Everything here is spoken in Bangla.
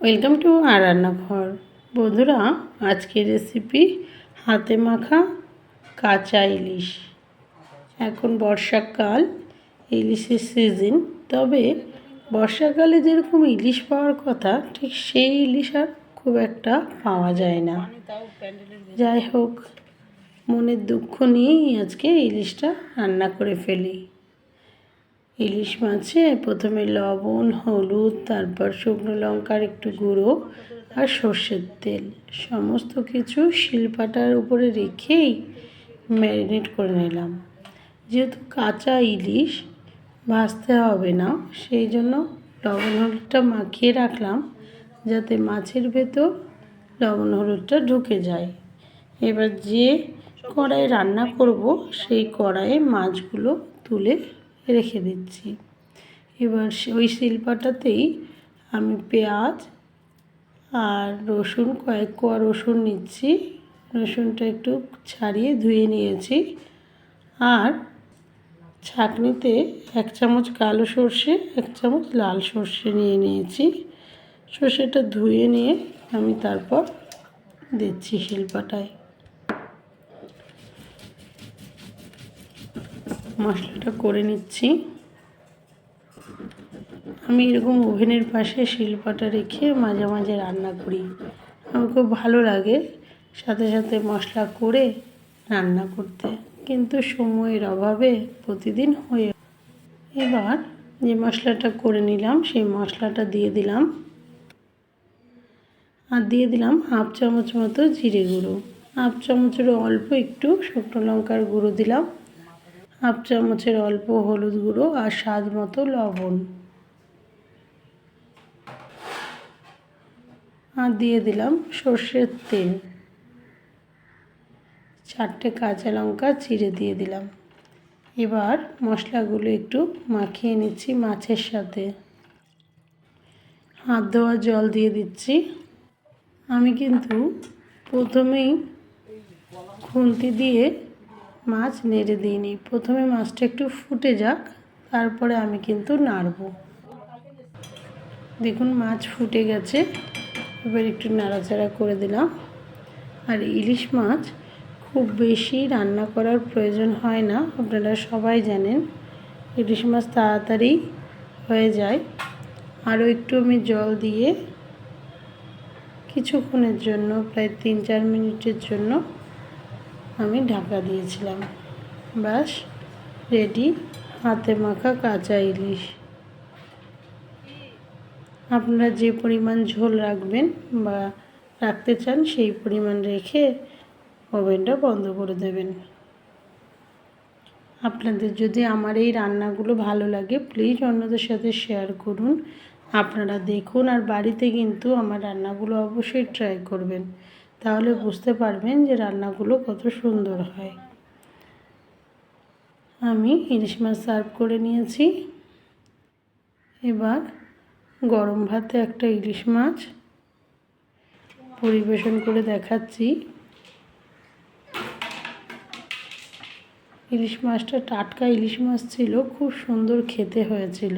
ওয়েলকাম টু আর রান্নাঘর। বন্ধুরা, আজকের রেসিপি হাতে মাখা কাঁচা ইলিশ। এখন বর্ষাকাল, ইলিশের সিজন। তবে বর্ষাকালে যেরকম ইলিশ পাওয়ার কথা, ঠিক সেই ইলিশ আর খুব একটা পাওয়া যায় না। যাই হোক, মনের দুঃখ নিয়েই আজকে ইলিশটা রান্না করে ফেলি। ইলিশ মাছে প্রথমে লবণ, হলুদ, তারপর শুকনো লঙ্কার একটু গুঁড়ো আর সর্ষের তেল সমস্ত কিছু শিলপাটার উপরে রেখেই ম্যারিনেট করে নিলাম। যেহেতু কাঁচা ইলিশ ভাজতে হবে না, সেই জন্য লবণ হলুদটা মাখিয়ে রাখলাম যাতে মাছের ভেতর লবণ হলুদটা ঢুকে যায়। এবার যে কড়াইয়ে রান্না করব সেই কড়াইয়ে মাছগুলো তুলে রেখে দিচ্ছি। এবার ওই শিলপাটাতেই আমি পেঁয়াজ আর রসুন, কয়েক কোয়া রসুন নিচ্ছি। রসুনটা একটু ছাড়িয়ে ধুয়ে নিয়েছি। আর ছাঁকনিতে 1 চামচ কালো সর্ষে, 1 চামচ লাল সর্ষে নিয়ে নিয়েছি। সর্ষেটা ধুয়ে নিয়ে আমি তারপর দিচ্ছি শিলপাটায়। মশলাটা করে নিচ্ছি। আমি এরকম ওভেনের পাশে শিলপাটা রেখে মাঝে মাঝে রান্না করি। আমার খুব ভালো লাগে সাথে সাথে মশলা করে রান্না করতে, কিন্তু সময়ের অভাবে প্রতিদিন হয়ে। এবার যে মশলাটা করে নিলাম সেই মশলাটা দিয়ে দিলাম। আর দিয়ে দিলাম 1/2 চামচ মতো জিরে গুঁড়ো, 1/2 চামচেরও অল্প একটু শুকনো লঙ্কার গুঁড়ো দিলাম, 1/2 চামচের অল্প হলুদ গুঁড়ো আর স্বাদ মতো লবণ। আর দিয়ে দিলাম সর্ষের তেল। 4টে কাঁচা লঙ্কা চিড়ে দিয়ে দিলাম। এবার মশলাগুলো একটু মাখিয়ে নিচ্ছি মাছের সাথে। হাত ধোয়া জল দিয়ে দিচ্ছি। আমি কিন্তু প্রথমেই খুন্তি দিয়ে মাছ নেড়ে দিইনি। প্রথমে মাছটা একটু ফুটে যাক, তারপরে আমি কিন্তু নাড়ব। দেখুন মাছ ফুটে গেছে। এবার একটু নাড়াচাড়া করে দিলাম। আর ইলিশ মাছ খুব বেশি রান্না করার প্রয়োজন হয় না, আপনারা সবাই জানেন। ইলিশ মাছ তাড়াতাড়ি হয়ে যায়। আরও একটু আমি জল দিয়ে কিছুক্ষণের জন্য, প্রায় 3-4 মিনিটের জন্য আমি ঢাকা দিয়েছিলাম। ব্যাস রেডি হাতে মাখা কাঁচা ইলিশ। আপনারা যে পরিমাণ ঝোল রাখবেন বা রাখতে চান সেই পরিমাণ রেখে ওভেনটা বন্ধ করে দেবেন। আপনাদের যদি আমার এই রান্নাগুলো ভালো লাগে, প্লিজ অন্যদের সাথে শেয়ার করুন। আপনারা দেখুন আর বাড়িতে কিন্তু আমার রান্নাগুলো অবশ্যই ট্রাই করবেন, তাহলে বুঝতে পারবেন যে রান্নাগুলো কত সুন্দর হয়। আমি ইলিশ মাছ সার্ভ করে নিয়েছি। এবার গরম ভাতে একটা ইলিশ মাছ পরিবেশন করে দেখাচ্ছি। ইলিশ মাছটা টাটকা ইলিশ মাছ ছিল, খুব সুন্দর খেতে হয়েছিল।